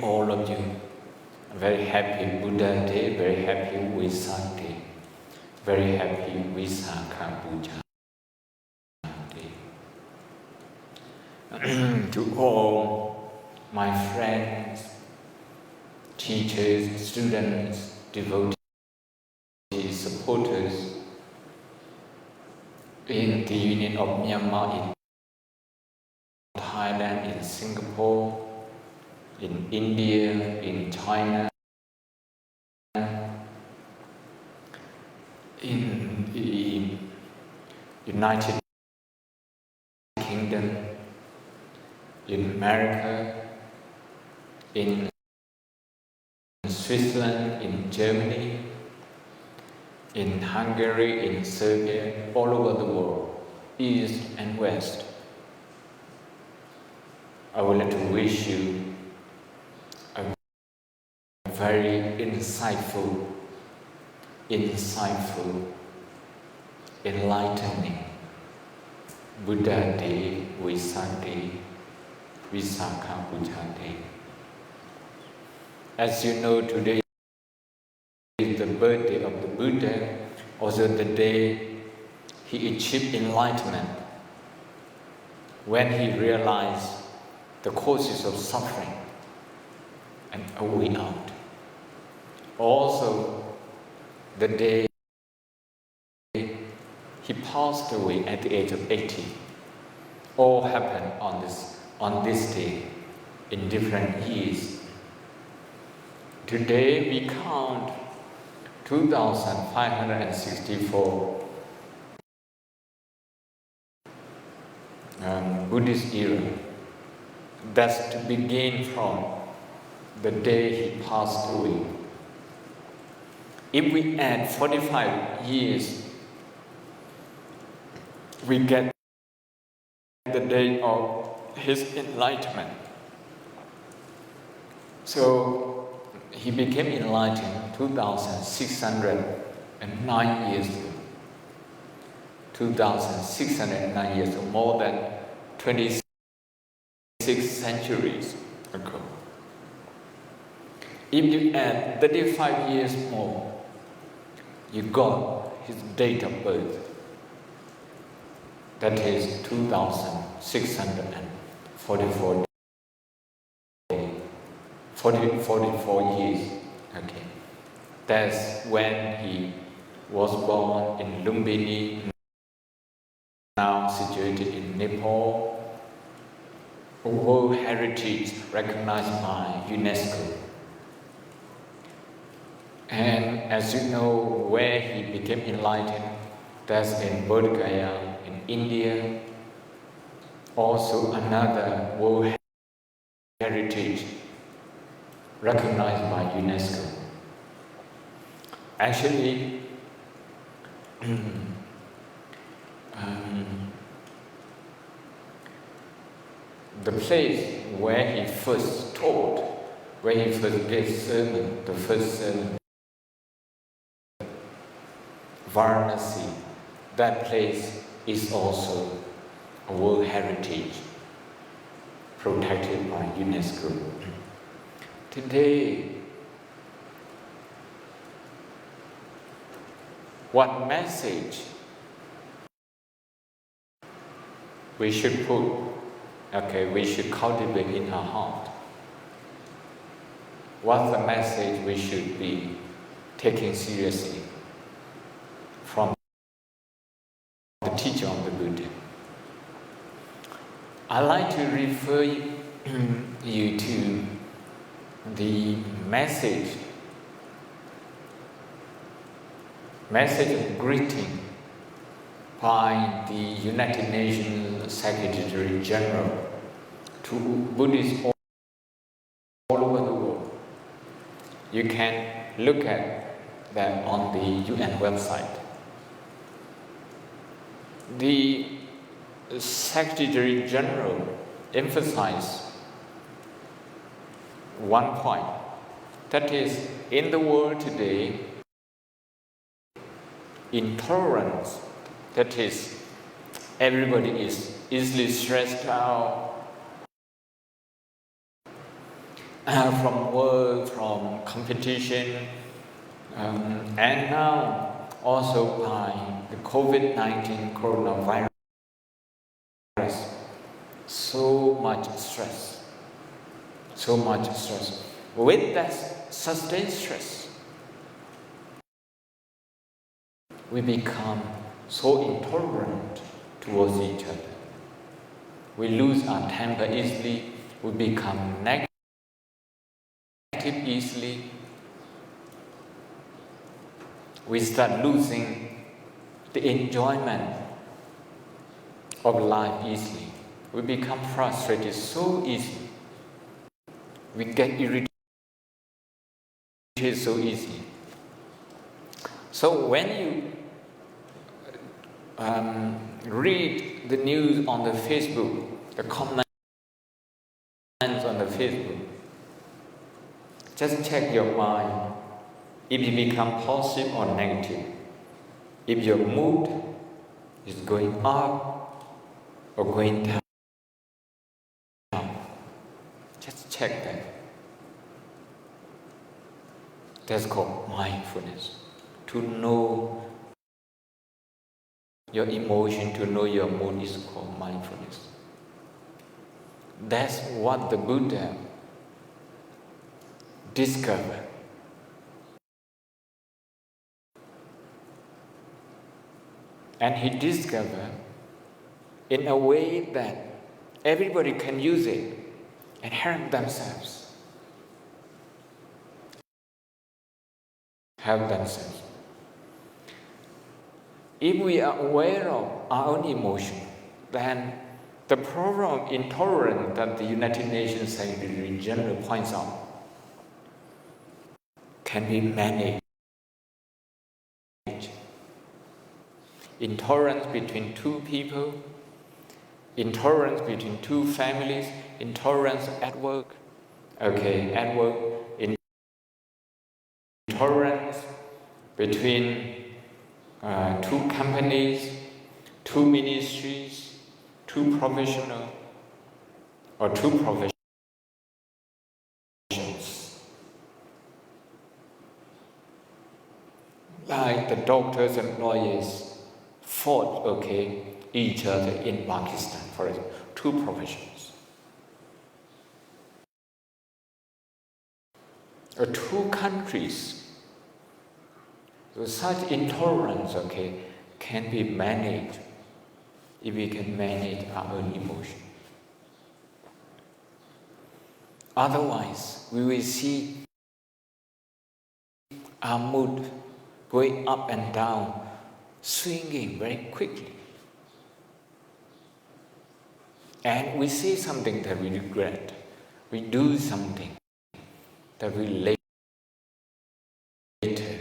all of you a very happy Buddha Day, very happy Vesak Day, very happy Visakha Puja Day. To all my friends, teachers, students, devotees, supporters in the Union of Myanmar, in Thailand, in Singapore, in India, in China, in the United Kingdom, in America, in Switzerland, in Germany, in Hungary, in Serbia, all over the world, East and West. I would like to wish you a very insightful, enlightening Buddha Day, Vesak Day, Visakha Puja Day. As you know, today is the birthday of the Buddha, also the day he achieved enlightenment, when he realized the causes of suffering and a way out. Also, the day he passed away at the age of 80. All happened on this day in different years. Today we count 2,564 Buddhist era. That's to begin from the day he passed away. If we add 45 years, we get the day of his enlightenment. So he became enlightened 2,609 years ago. 2,609 years ago, more than 26 centuries ago. If you add 35 years more, you got his date of birth. That is 2,644 years. Okay. That's when he was born in Lumbini, now situated in Nepal, a World Heritage recognized by UNESCO. And as you know, where he became enlightened, that's in Bodh Gaya, in India, also another World Heritage recognized by UNESCO. Actually, the place where he first taught, where he first gave sermon, the first sermon, Varanasi, that place is also a World Heritage protected by UNESCO. Today, what message we should we should cultivate in our heart? What's the message we should be taking seriously from the teaching of the Buddha? I like to refer you to the message of greeting by the United Nations Secretary General to Buddhists all over the world. You can look at that on the UN website. The Secretary General emphasized one point, that is, in the world today, intolerance, that is, everybody is easily stressed out, from work, from competition, and now also by the COVID-19 coronavirus. So much stress. With that sustained stress, we become so intolerant towards each other. We lose our temper easily, we become negative easily, we start losing the enjoyment of life easily. We become frustrated so easily. We get irritated so easily. So when you read the news on the Facebook, the comments on the Facebook, just check your mind if you become positive or negative. If your mood is going up or going down, just check that. That's called mindfulness. To know your emotion, to know your mood is called mindfulness. That's what the Buddha discovered. And he discovered in a way that everybody can use it and help themselves. If we are aware of our own emotion, then the problem of intolerance that the United Nations Secretary General points out can be managed. Intolerance between two people, intolerance between two families, intolerance at work, intolerance between two companies, two ministries, two professionals, or two professions. Like the doctors and lawyers fought, each other in Pakistan, for example, two professions. Or two countries. So such intolerance, can be managed if we can manage our own emotion. Otherwise, we will see our mood going up and down, swinging very quickly. And we say something that we regret. We do something that we later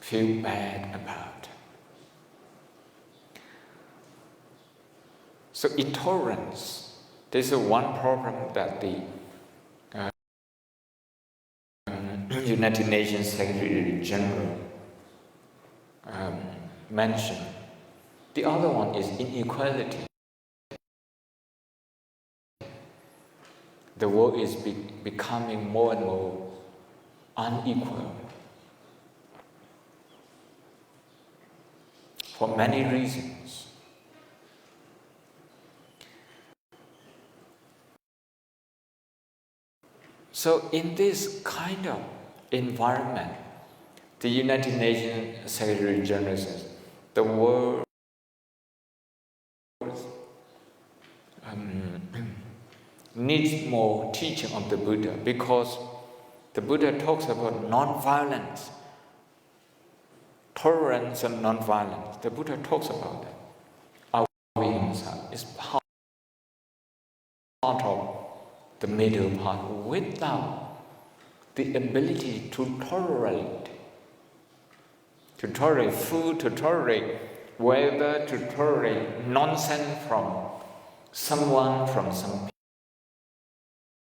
feel bad about. So intolerance, this is one problem that the United Nations Secretary General mentioned. The other one is inequality. The world is becoming more and more unequal for many reasons. So in this kind of environment, the United Nations Secretary General says the world needs more teaching of the Buddha, because the Buddha talks about non-violence, tolerance and non-violence. The Buddha talks about that. Ahimsa is part of the middle part. Without the ability to tolerate food, to tolerate weather, to tolerate nonsense from someone, from some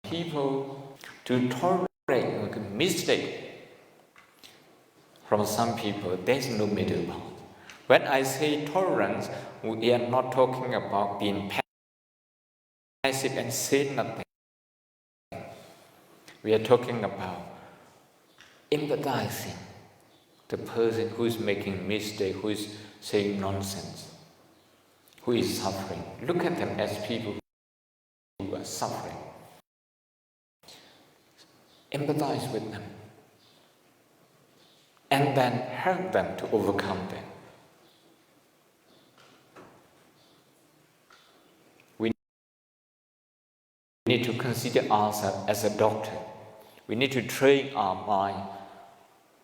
people, to tolerate mistake from some people, there's no middle path. When I say tolerance, we are not talking about being passive and say nothing. We are talking about empathizing the person who is making mistake, who is saying nonsense, who is suffering. Look at them as people who are suffering. Empathize with them. And then help them to overcome them. We need to consider ourselves as a doctor. We need to train our mind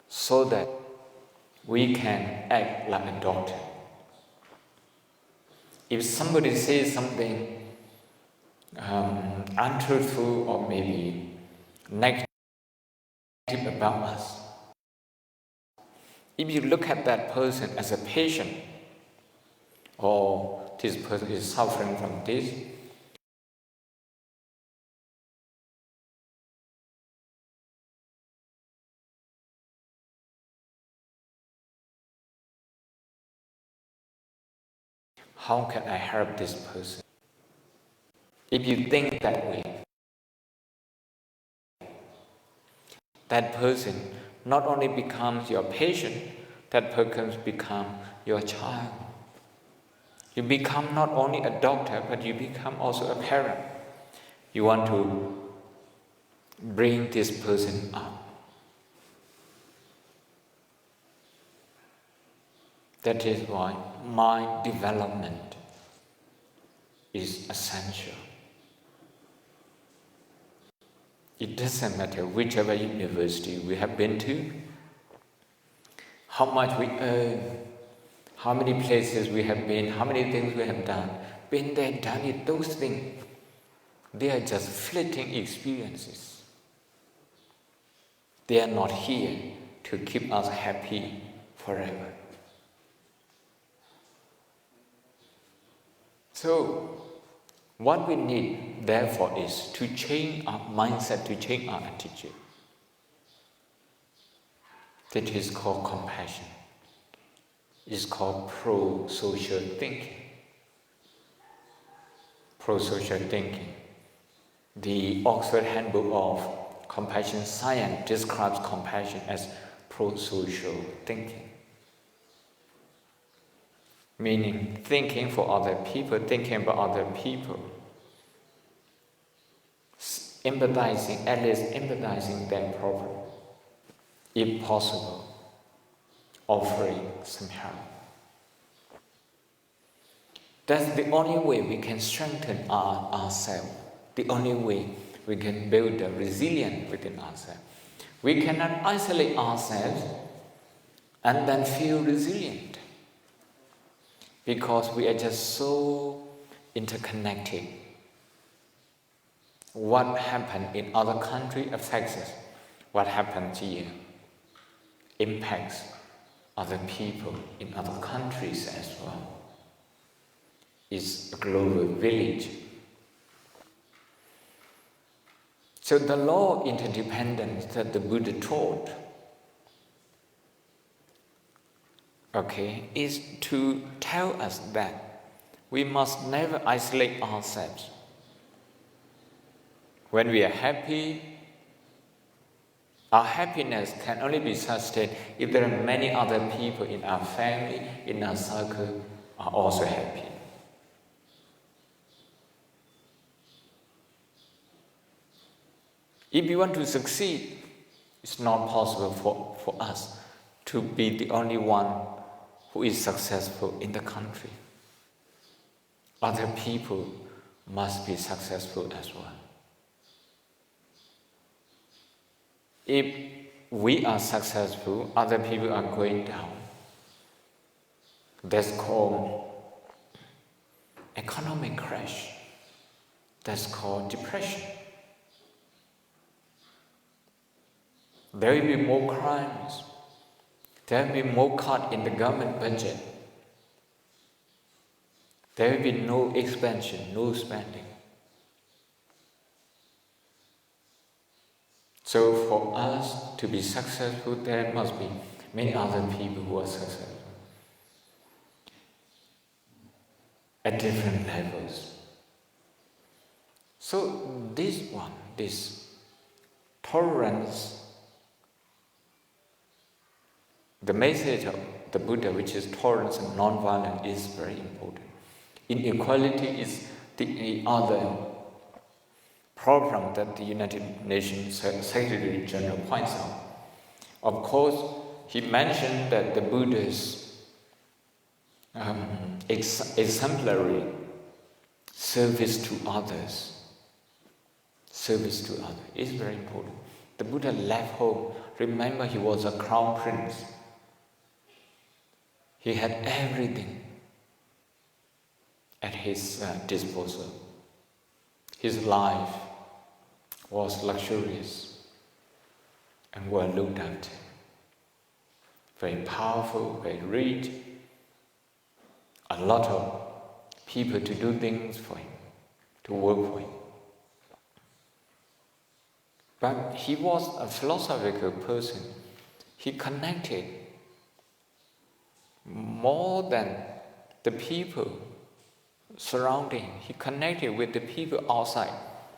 so that we can act like a doctor. If somebody says something untruthful or maybe negative about us, if you look at that person as a patient, or this person is suffering from this, how can I help this person? If you think that way, that person not only becomes your patient, that person becomes your child. You become not only a doctor, but you become also a parent. You want to bring this person up. That is why mind development is essential. It doesn't matter whichever university we have been to, how much we earn, how many places we have been, how many things we have done. Been there, done it, those things, they are just fleeting experiences. They are not here to keep us happy forever. So, what we need, therefore, is to change our mindset, to change our attitude. That is called compassion. It's called pro-social thinking. Pro-social thinking. The Oxford Handbook of Compassion Science describes compassion as pro-social thinking. Meaning thinking for other people, thinking about other people. Empathizing, at least empathizing their problem. If possible, offering some help. That's the only way we can strengthen ourselves. The only way we can build a resilience within ourselves. We cannot isolate ourselves and then feel resilient, because we are just so interconnected. What happened in other countries affects us. What happens here impacts other people in other countries as well. It's a global village. So the law of interdependence that the Buddha taught, is to tell us that we must never isolate ourselves. When we are happy, our happiness can only be sustained if there are many other people in our family, in our circle, are also happy. If we want to succeed, it's not possible for us to be the only one who is successful in the country. Other people must be successful as well. If we are successful, other people are going down. That's called economic crash. That's called depression. There will be more crimes. There will be more cut in the government budget. There will be no expansion, no spending. So for us to be successful, there must be many other people who are successful at different levels. So this tolerance, the message of the Buddha, which is tolerance and non-violence, is very important. Inequality is the other problem that the United Nations Secretary General points out. Of course, he mentioned that the Buddha's exemplary service to others is very important. The Buddha left home. Remember, he was a crown prince. He had everything at his disposal. His life was luxurious and well looked after. Very powerful, very rich. A lot of people to do things for him, to work for him. But he was a philosophical person. He connected more than the people surrounding him. He connected with the people outside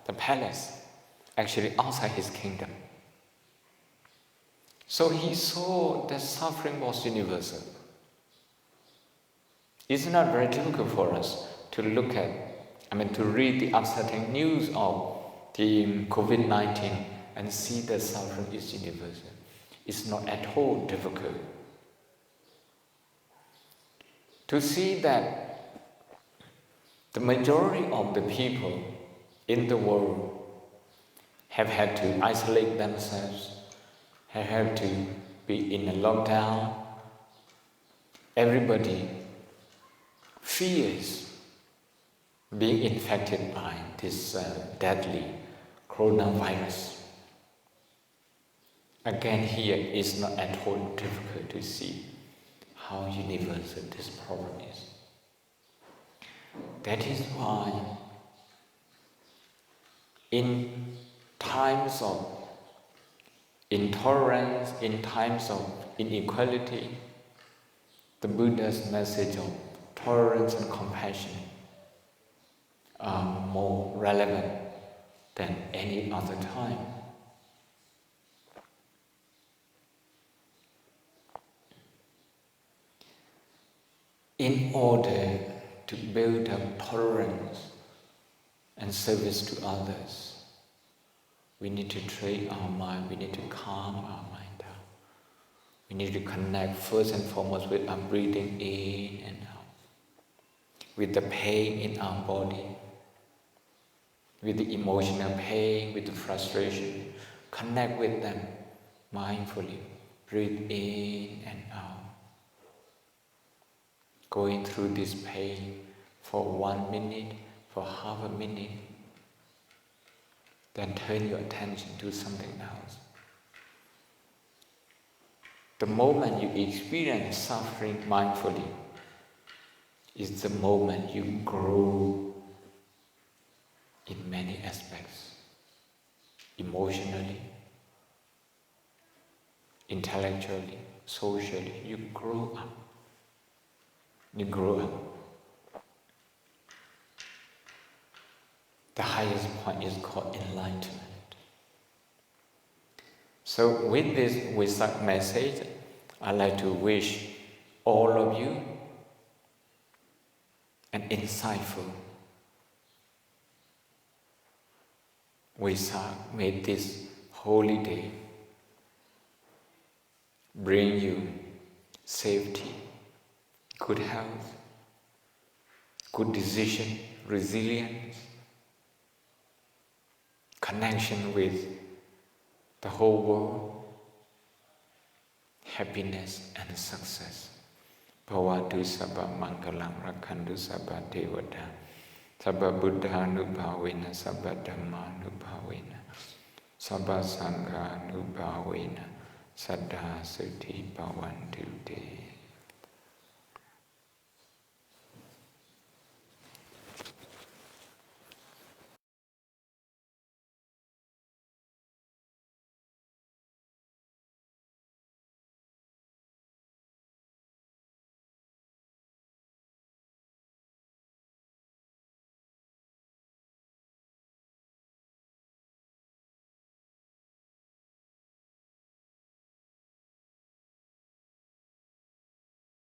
the palace, actually outside his kingdom. So he saw that suffering was universal. It's not very difficult for us to look at, to read the upsetting news of the COVID-19 and see that suffering is universal. It's not at all difficult to see that the majority of the people in the world have had to isolate themselves, have had to be in a lockdown. Everybody fears being infected by this deadly coronavirus. Again, here it's not at all difficult to see how universal this problem is. That is why in times of intolerance, in times of inequality, the Buddha's message of tolerance and compassion are more relevant than any other time. In order to build up tolerance and service to others, we need to train our mind, we need to calm our mind down. We need to connect first and foremost with our breathing in and out, with the pain in our body, with the emotional pain, with the frustration. Connect with them mindfully. Breathe in and out. Going through this pain for 1 minute, for half a minute, then turn your attention to something else. The moment you experience suffering mindfully is the moment you grow in many aspects. Emotionally, intellectually, socially, you grow up. You grow up. The highest point is called enlightenment. So with this Vesak message, I'd like to wish all of you an insightful Vesak. May this holy day bring you safety, good health, good decision, resilience, connection with the whole world, happiness and success. Bhavatu sabba mangalam rakhantu sabba devata sabba buddhanubhavena sabba dhammanubhavena sabba sanghanubhavena saddha siddhi bhavantu te.